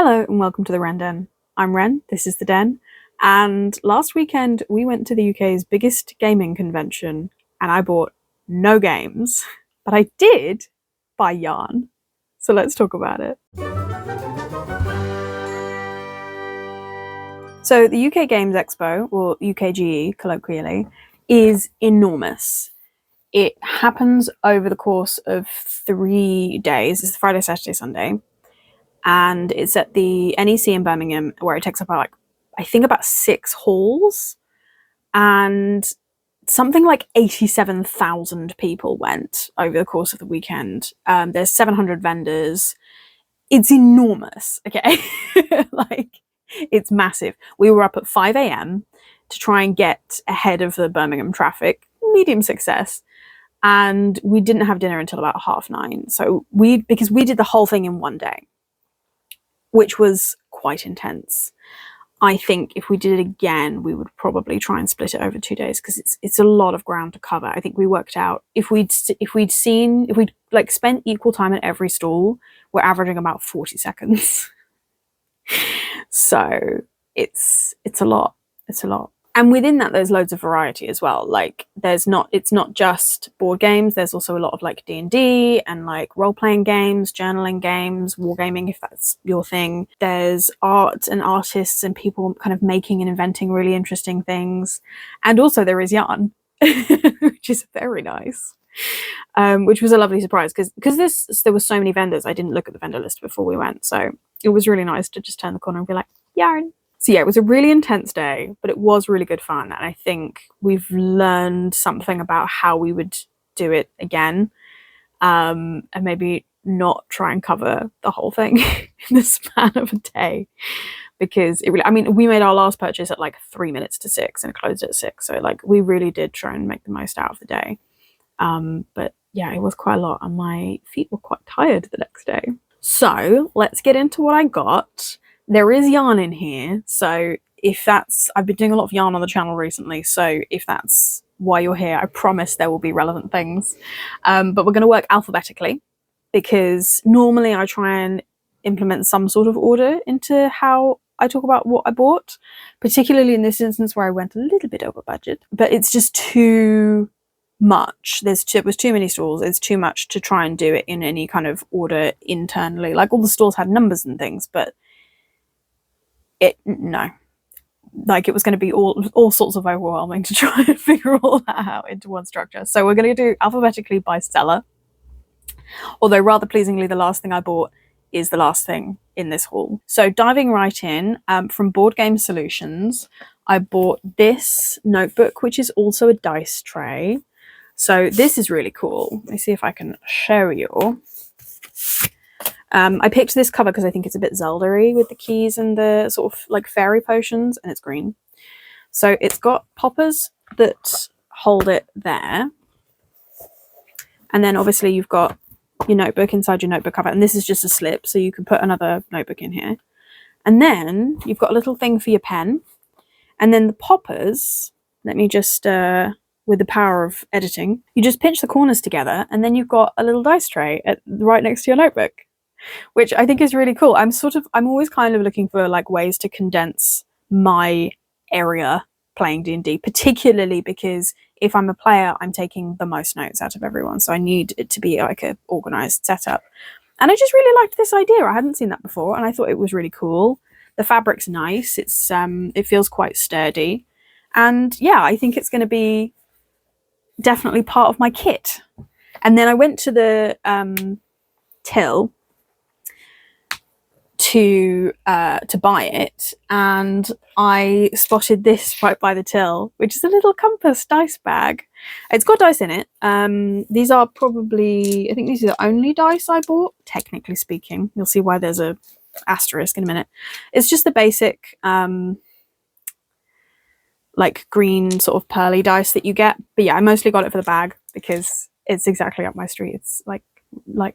Hello and welcome to the Ren Den. I'm Ren, this is the Den, and last weekend we went to the UK's biggest gaming convention and I bought no games, but I did buy yarn. So let's talk about it. So the UK Games Expo, or UKGE colloquially, is enormous. It happens over the course of 3 days. It's Friday, Saturday, Sunday. And it's at the NEC in Birmingham, where it takes up I think about 6 halls, and something like 87,000 people went over the course of the weekend. There's 700 vendors. It's enormous, okay? It's massive. We were up at 5 a.m. to try and get ahead of the Birmingham traffic. Medium success. And we didn't have dinner until about 9:30. So because we did the whole thing in one day, which was quite intense. I think if we did it again, we would probably try and split it over 2 days because it's a lot of ground to cover. I think we worked out if we'd spent equal time at every stall, we're averaging about 40 seconds. So it's a lot. It's a lot. And within that, there's loads of variety as well. It's not just board games. There's also a lot of D&D and role-playing games, journaling games, wargaming, if that's your thing. There's art and artists and people kind of making and inventing really interesting things. And also there is yarn, which is very nice. Which was a lovely surprise because there were so many vendors. I didn't look at the vendor list before we went. So it was really nice to just turn the corner and be like, yarn. So yeah, it was a really intense day, but it was really good fun. And I think we've learned something about how we would do it again, and maybe not try and cover the whole thing in the span of a day, because we made our last purchase at 3 minutes to 6 and it closed at 6. So we really did try and make the most out of the day. But yeah, it was quite a lot and my feet were quite tired the next day. So let's get into what I got. There is yarn in here, so I've been doing a lot of yarn on the channel recently, so if that's why you're here, I promise there will be relevant things. But we're going to work alphabetically, because normally I try and implement some sort of order into how I talk about what I bought, particularly in this instance where I went a little bit over budget, but it's just too much. There was too many stalls. It's too much to try and do it in any kind of order internally. All the stalls had numbers and things, but it was going to be all sorts of overwhelming to try and figure all that out into one structure. So we're going to do alphabetically by seller, although rather pleasingly the last thing I bought is the last thing in this haul. So diving right in, from Board Game Solutions, I bought this notebook, which is also a dice tray. So this is really cool. Let me see if I can show you. I picked this cover because I think it's a bit Zelda-y with the keys and the sort of fairy potions, and it's green. So it's got poppers that hold it there. And then obviously you've got your notebook inside your notebook cover, and this is just a slip, so you can put another notebook in here. And then you've got a little thing for your pen. And then the poppers, let me just, with the power of editing, you just pinch the corners together, and then you've got a little dice tray right next to your notebook, which I think is really cool. I'm always kind of looking for ways to condense my area playing D&D, particularly because if I'm a player, I'm taking the most notes out of everyone. So I need it to be a organized setup. And I just really liked this idea. I hadn't seen that before, and I thought it was really cool. The fabric's nice. It feels quite sturdy. And yeah, I think it's going to be definitely part of my kit. And then I went to the till to buy it, and I spotted this right by the till, which is a little compass dice bag. It's got dice in it. These are probably, I think these are the only dice I bought, technically speaking. You'll see why there's a asterisk in a minute. It's just the basic green sort of pearly dice that you get. But yeah, I mostly got it for the bag because it's exactly up my street. It's I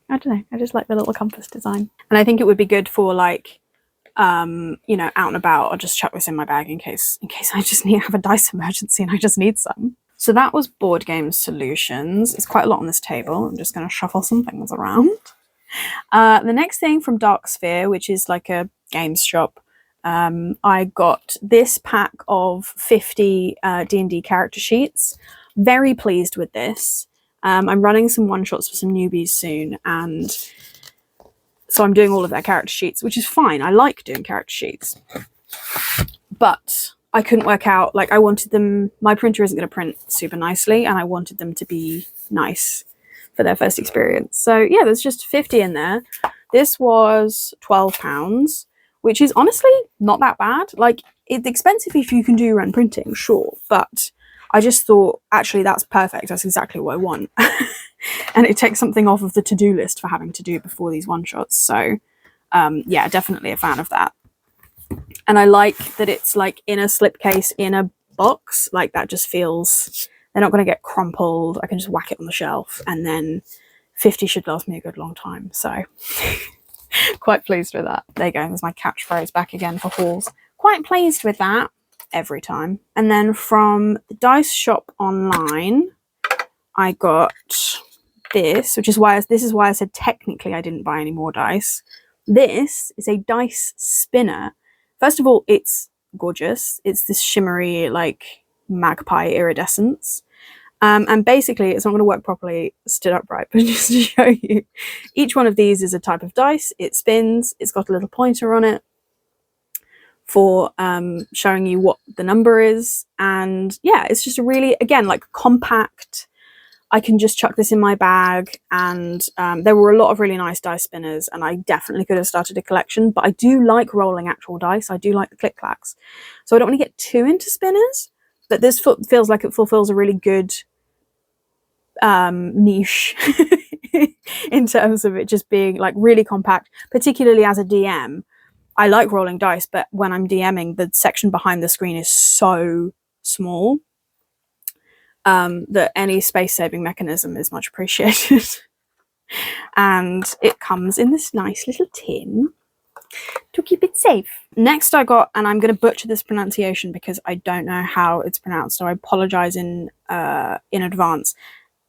don't know, I just like the little compass design, and I think it would be good for out and about. I'll just chuck this in my bag in case I just have a dice emergency and I just need some. So that was Board Game Solutions. It's quite a lot on this table. I'm just going to shuffle some things around. The next thing from Dark Sphere, which is games shop. I got this pack of 50 D&D character sheets. Very pleased with this. I'm running some one-shots for some newbies soon, and so I'm doing all of their character sheets, which is fine. I like doing character sheets. But I couldn't work out, like, I wanted them, my printer isn't going to print super nicely, and I wanted them to be nice for their first experience. So yeah, there's just 50 in there. This was £12, which is honestly not that bad. Like, it's expensive if you can do your own printing, sure, but I just thought, actually, that's perfect. That's exactly what I want. And it takes something off of the to-do list for having to do before these one-shots. So yeah, definitely a fan of that. And I like that it's like in a slipcase in a box. Like, that just feels, they're not going to get crumpled. I can just whack it on the shelf, and then 50 should last me a good long time. So quite pleased with that. There you go. There's my catchphrase back again for hauls. Quite pleased with that every time. And then from the dice shop online, I got this, which is why this is why I said technically I didn't buy any more dice. This is a dice spinner. First of all, it's gorgeous. It's this shimmery, like, magpie iridescence. And basically, it's not going to work properly stood upright, but just to show you, each one of these is a type of dice. It spins. It's got a little pointer on it for showing you what the number is. And yeah, it's just a really, again, like, compact. I can just chuck this in my bag, and there were a lot of really nice dice spinners, and I definitely could have started a collection, but I do like rolling actual dice. I do like the click-clacks. So I don't want to get too into spinners, but this feels like it fulfills a really good niche in terms of it just being, like, really compact, particularly as a DM. I like rolling dice, but when I'm DMing, the section behind the screen is so small that any space-saving mechanism is much appreciated. And it comes in this nice little tin to keep it safe. Next I got, and I'm going to butcher this pronunciation because I don't know how it's pronounced, so I apologise in advance.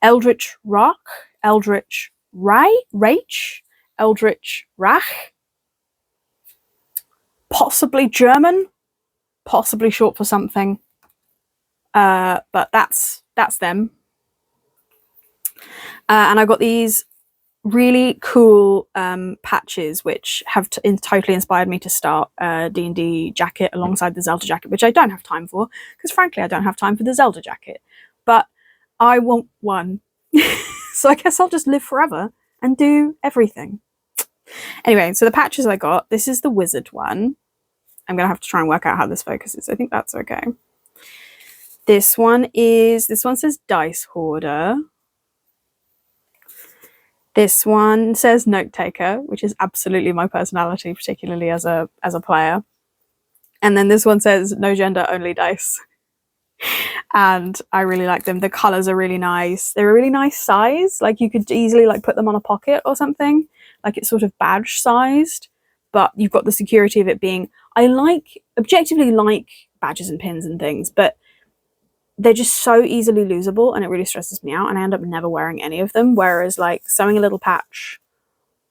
Eldritch Rock, Eldritch Reich, Eldritch Rach, possibly German, possibly short for something, but that's them. And I got these really cool patches which have totally inspired me to start a D&D jacket alongside the Zelda jacket, which I don't have time for, because frankly I don't have time for the Zelda jacket, but I want one. So I guess I'll just live forever and do everything. Anyway, so the patches I got, this is the wizard one. I'm gonna have to try and work out how this focuses. I think that's okay. This one says Dice Hoarder. This one says Note Taker, which is absolutely my personality, particularly as a player. And then this one says No Gender, Only Dice. And I really like them. The colours are really nice. They're a really nice size. Like, you could easily, like, put them on a pocket or something. Like, it's sort of badge sized, but you've got the security of it being, objectively like badges and pins and things, but they're just so easily losable, and it really stresses me out, and I end up never wearing any of them. Whereas, like, sewing a little patch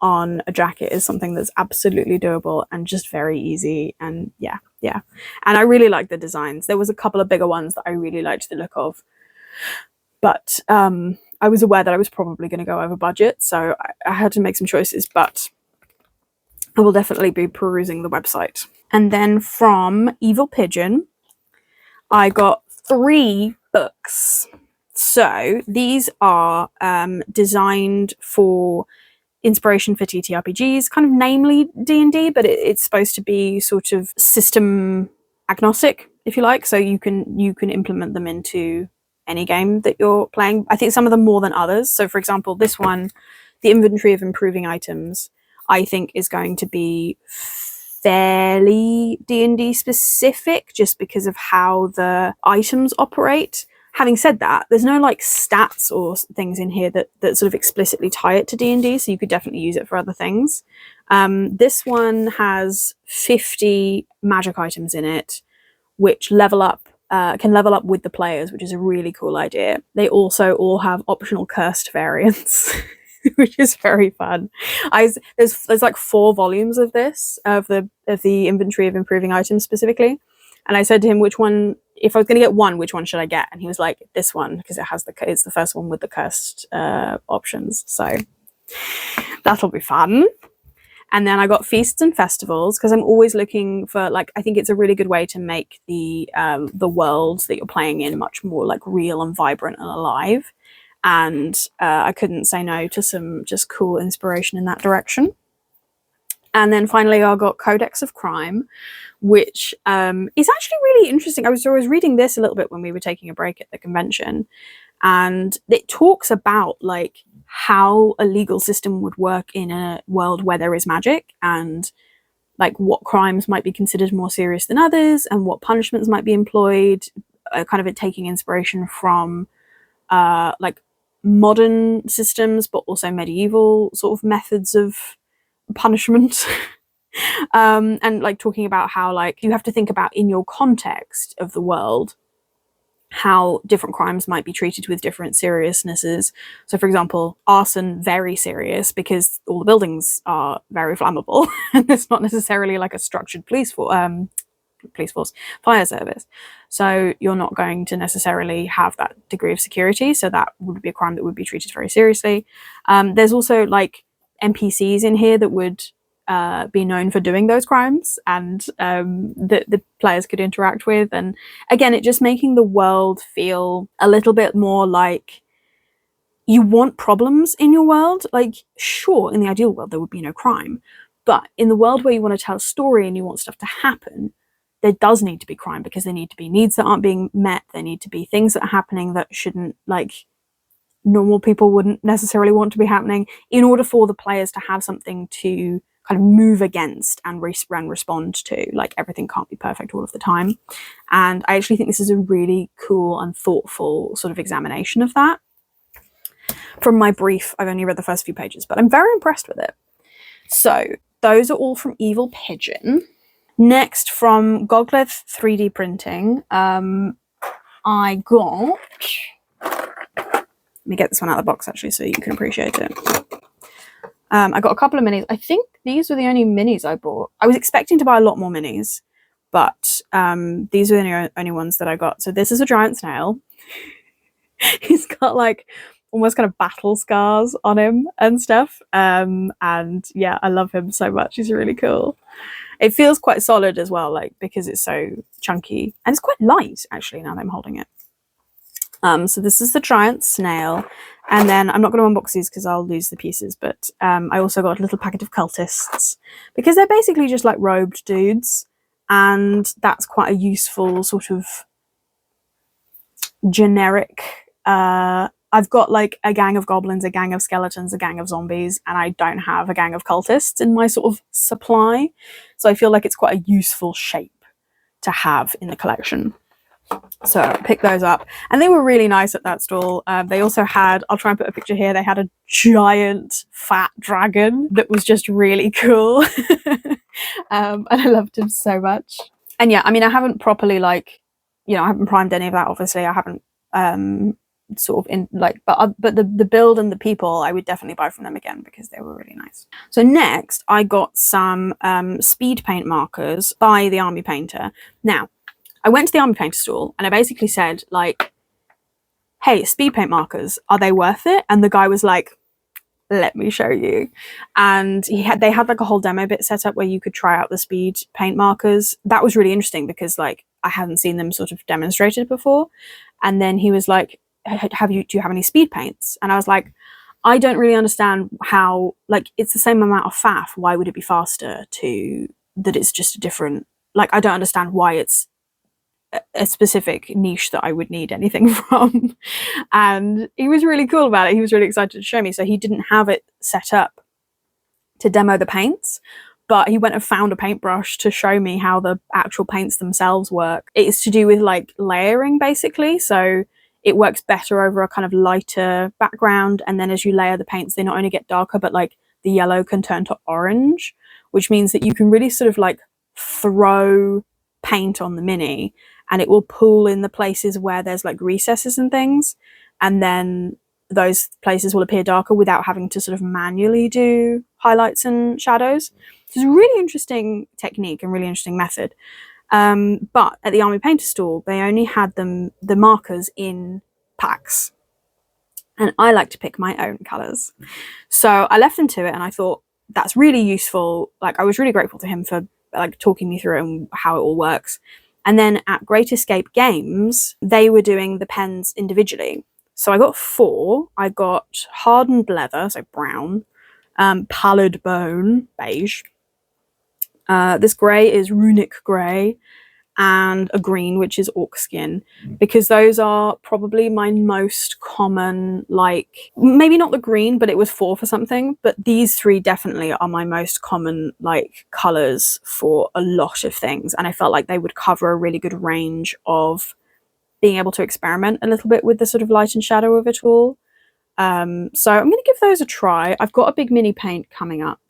on a jacket is something that's absolutely doable and just very easy. And yeah. And I really like the designs. There was a couple of bigger ones that I really liked the look of, but I was aware that I was probably going to go over budget, so I had to make some choices, but I will definitely be perusing the website. And then from Evil Pigeon, I got 3 books. So these are designed for inspiration for TTRPGs, kind of namely D&D, but it's supposed to be sort of system agnostic, if you like. So you can implement them into any game that you're playing. I think some of them more than others. So for example, this one, the inventory of improving items, I think is going to be fairly D&D specific, just because of how the items operate. Having said that, there's no like stats or things in here that sort of explicitly tie it to D&D, so you could definitely use it for other things. This one has 50 magic items in it, which can level up with the players, which is a really cool idea. They also all have optional cursed variants. which is very fun. There's like 4 volumes of this of the inventory of improving items specifically, and I said to him which one, if I was going to get one, which one should I get? And he was like, this one, because it's the first one with the cursed options. So that'll be fun. And then I got feasts and festivals because I'm always looking for, like, I think it's a really good way to make the worlds that you're playing in much more like real and vibrant and alive. And I couldn't say no to some just cool inspiration in that direction. And then finally, I got Codex of Crime, which is actually really interesting. I was reading this a little bit when we were taking a break at the convention, and it talks about like how a legal system would work in a world where there is magic, and like what crimes might be considered more serious than others, and what punishments might be employed, kind of taking inspiration from like modern systems, but also medieval sort of methods of punishment. And like talking about how like you have to think about in your context of the world how different crimes might be treated with different seriousnesses. So for example, arson, very serious because all the buildings are very flammable and there's not necessarily like a structured police force, fire service, so you're not going to necessarily have that degree of security, so that would be a crime that would be treated very seriously. There's also like NPCs in here that would be known for doing those crimes, and the players could interact with. And again, it just making the world feel a little bit more like you want problems in your world. Like, sure, in the ideal world there would be no crime, but in the world where you want to tell a story and you want stuff to happen, there does need to be crime, because there need to be needs that aren't being met, there need to be things that are happening that shouldn't, like, normal people wouldn't necessarily want to be happening, in order for the players to have something to kind of move against and respond to. Like, everything can't be perfect all of the time. And I actually think this is a really cool and thoughtful sort of examination of that. From my brief, I've only read the first few pages, but I'm very impressed with it. So those are all from Evil Pigeon. Next, from Gogleth 3D Printing, I got... Let me get this one out of the box, actually, so you can appreciate it. I got a couple of minis. I think these were the only minis I bought. I was expecting to buy a lot more minis, but these were the only ones that I got. So this is a giant snail. He's got, like, almost kind of battle scars on him and stuff. And yeah, I love him so much. He's really cool. It feels quite solid as well, like, because it's so chunky, and it's quite light actually now that I'm holding it. So this is the giant snail, and then I'm not going to unbox these because I'll lose the pieces, but I also got a little packet of cultists, because they're basically just like robed dudes, and that's quite a useful sort of generic. I've got like a gang of goblins, a gang of skeletons, a gang of zombies, and I don't have a gang of cultists in my sort of supply. So I feel like it's quite a useful shape to have in the collection. So I picked those up, and they were really nice at that stall. They also had, I'll try and put a picture here, they had a giant fat dragon that was just really cool. And I loved him so much. And yeah, I mean, I haven't properly, like, you know, I haven't primed any of that, obviously. I haven't sort of in like, but the build and the people I would definitely buy from them again, because they were really nice. So next I got some speed paint markers by the Army Painter. Now I went to the Army Painter stall and I basically said, like, hey, speed paint markers, are they worth it? And the guy was like, let me show you. And they had like a whole demo bit set up where you could try out the speed paint markers. That was really interesting because, like, I hadn't seen them sort of demonstrated before. And then he was like, do you have any speed paints? And I was like, I don't really understand how, like, it's the same amount of faff. Why would it be faster that it's just a different, like, I don't understand why it's a specific niche that I would need anything from. And he was really cool about it. He was really excited to show me. So he didn't have it set up to demo the paints, but he went and found a paintbrush to show me how the actual paints themselves work. It's to do with, like, layering, basically. So it works better over a kind of lighter background, and then as you layer the paints, they not only get darker, but like the yellow can turn to orange, which means that you can really sort of like throw paint on the mini and it will pull in the places where there's like recesses and things, and then those places will appear darker without having to sort of manually do highlights and shadows. It's a really interesting technique and really interesting method. But at the Army Painter store, they only had the markers in packs. And I like to pick my own colours. So I left them to it, and I thought that's really useful. Like, I was really grateful to him for like talking me through it and how it all works. And then at Great Escape Games, they were doing the pens individually. So I got 4. I got hardened leather, so brown, pallid bone, beige. This grey is runic grey, and a green, which is orc skin, because those are probably my most common, like, maybe not the green, but it was 4 for something, but these 3 definitely are my most common, like, colours for a lot of things, and I felt like they would cover a really good range of being able to experiment a little bit with the sort of light and shadow of it all. So I'm going to give those a try. I've got a big mini paint coming up,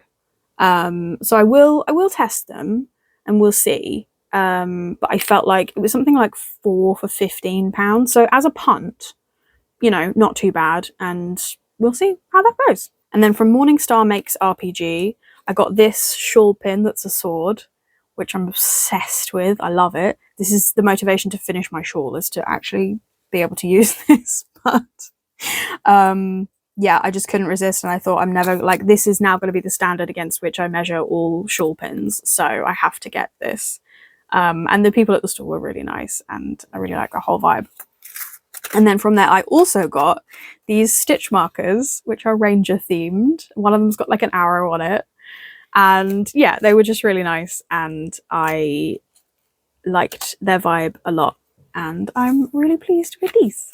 so I will test them and we'll see. But I felt like it was something like 4 for £15. So as a punt, you know, not too bad, and we'll see how that goes. And then from Morningstar Makes RPG, I got this shawl pin that's a sword, which I'm obsessed with. I love it. This is the motivation to finish my shawl, is to actually be able to use this. But yeah, I just couldn't resist, and I thought, I'm never, like, this is now going to be the standard against which I measure all shawl pins, so I have to get this. And the people at the store were really nice, and I really like the whole vibe. And then from there, I also got these stitch markers, which are ranger themed. One of them's got like an arrow on it. And yeah, they were just really nice, and I liked their vibe a lot. And I'm really pleased with these.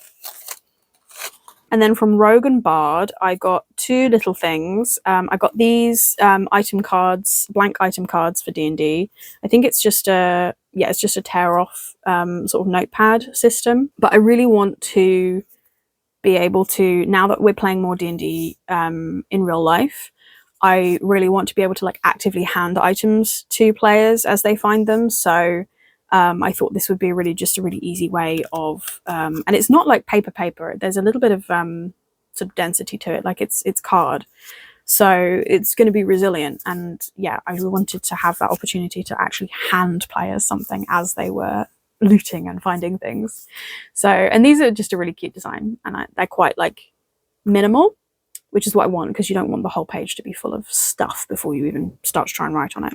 And then from Rogue and Bard, I got 2 little things. I got these item cards, blank item cards for D&D. I think it's just a tear off sort of notepad system. But I really want to be able to, now that we're playing more D&D in real life, I really want to be able to like actively hand items to players as they find them. So I thought this would be just a really easy way of, and it's not like paper. There's a little bit of sort of density to it, like it's card. So it's going to be resilient. And yeah, I wanted to have that opportunity to actually hand players something as they were looting and finding things. So, and these are just a really cute design, and they're quite like minimal, which is what I want, because you don't want the whole page to be full of stuff before you even start to try and write on it.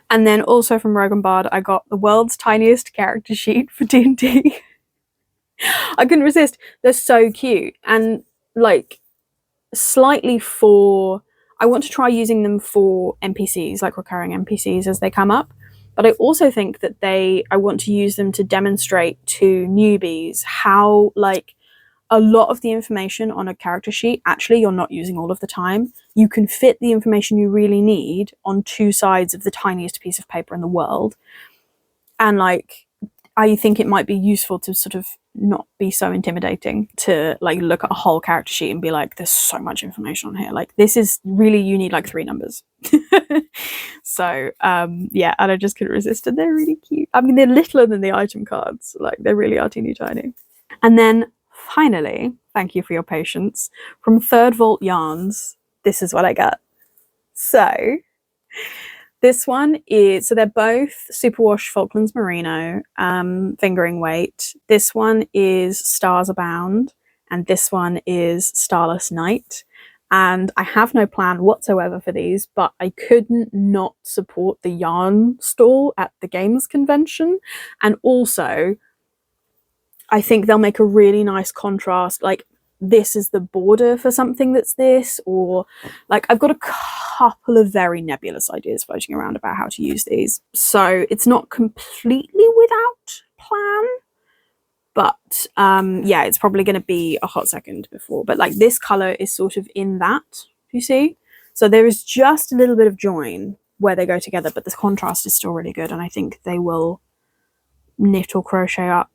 And then also from Rogue and Bard, I got the world's tiniest character sheet for D&D. I couldn't resist. They're so cute, and like slightly for, I want to try using them for NPCs, like recurring NPCs as they come up. But I also think that I want to use them to demonstrate to newbies how, like, a lot of the information on a character sheet, actually you're not using all of the time. You can fit the information you really need on 2 sides of the tiniest piece of paper in the world. And like, I think it might be useful to sort of not be so intimidating to like look at a whole character sheet and be like, there's so much information on here. Like, this is really, you need like 3 numbers. So yeah, and I just couldn't resist, and they're really cute. I mean, they're littler than the item cards. Like, they really are teeny tiny. And then finally, thank you for your patience, from Third Vault Yarns, this is what I got. So this one is, so they're both Superwash Falklands Merino, fingering weight. This one is Stars Abound, and this one is Starless Night. And I have no plan whatsoever for these, but I couldn't not support the yarn stall at the games convention. And also, I think they'll make a really nice contrast. Like, this is the border for something that's this, or like, I've got a couple of very nebulous ideas floating around about how to use these. So it's not completely without plan, but yeah, it's probably going to be a hot second before. But like, this color is sort of in that, you see? So there is just a little bit of join where they go together, but the contrast is still really good. And I think they will knit or crochet up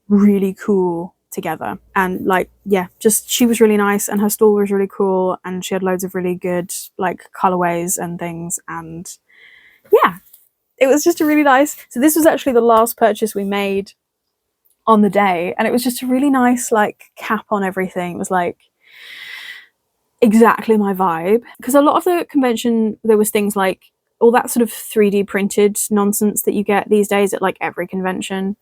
really cool together. And like, yeah, just, she was really nice, and her stall was really cool, and she had loads of really good like colorways and things. And yeah, it was just a really nice. So this was actually the last purchase we made on the day, and it was just a really nice like cap on everything. It was like exactly my vibe, because a lot of the convention, there was things like all that sort of 3D printed nonsense that you get these days at like every convention.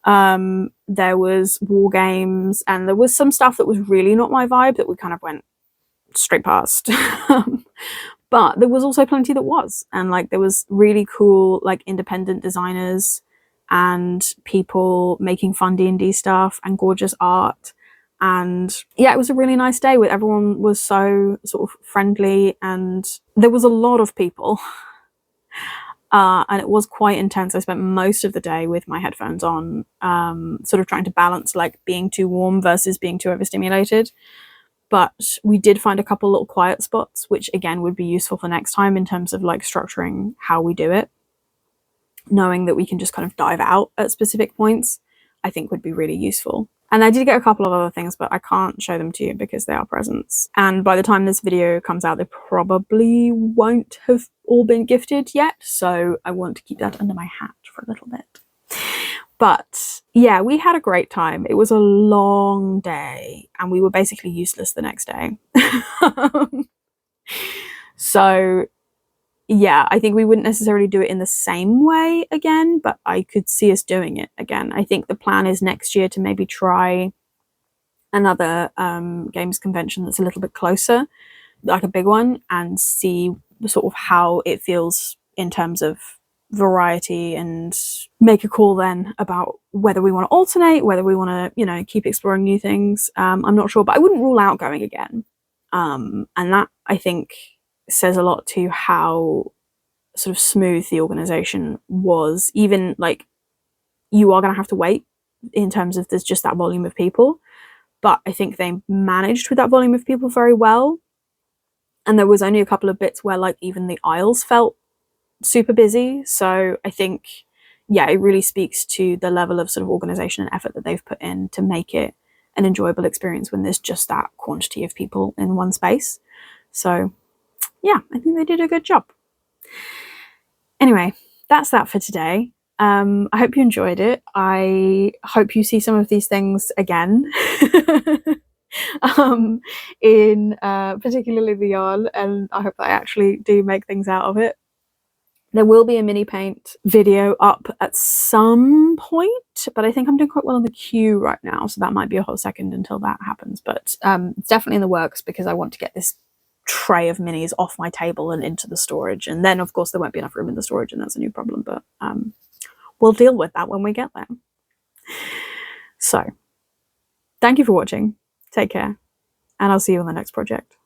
There was war games, and there was some stuff that was really not my vibe that we kind of went straight past. But there was also plenty that was, and like there was really cool like independent designers and people making fun D&D stuff and gorgeous art. And yeah, it was a really nice day with everyone was so sort of friendly, and there was a lot of people. And it was quite intense. I spent most of the day with my headphones on, sort of trying to balance like being too warm versus being too overstimulated. But we did find a couple little quiet spots, which again would be useful for next time in terms of like structuring how we do it. Knowing that we can just kind of dive out at specific points, I think would be really useful. And I did get a couple of other things, but I can't show them to you because they are presents. And by the time this video comes out, they probably won't have all been gifted yet. So I want to keep that under my hat for a little bit. But yeah, we had a great time. It was a long day and we were basically useless the next day. So yeah, I think we wouldn't necessarily do it in the same way again, but I could see us doing it again. I think the plan is next year to maybe try another games convention that's a little bit closer, like a big one, and see sort of how it feels in terms of variety, and make a call then about whether we want to alternate, whether we want to, you know, keep exploring new things. I'm not sure, but I wouldn't rule out going again. And that, I think, says a lot to how sort of smooth the organization was. Even like, you are going to have to wait in terms of there's just that volume of people, but I think they managed with that volume of people very well. And there was only a couple of bits where like even the aisles felt super busy. So I think, yeah, it really speaks to the level of sort of organization and effort that they've put in to make it an enjoyable experience when there's just that quantity of people in one space. So yeah, I think they did a good job. Anyway, that's that for today. I hope you enjoyed it. I hope you see some of these things again. In particularly the yarn, and I hope that I actually do make things out of it. There will be a mini paint video up at some point, but I think I'm doing quite well on the queue right now, so that might be a whole second until that happens. But it's definitely in the works because I want to get this tray of minis off my table and into the storage, and then of course there won't be enough room in the storage, and that's a new problem, but we'll deal with that when we get there. So thank you for watching, take care, and I'll see you on the next project.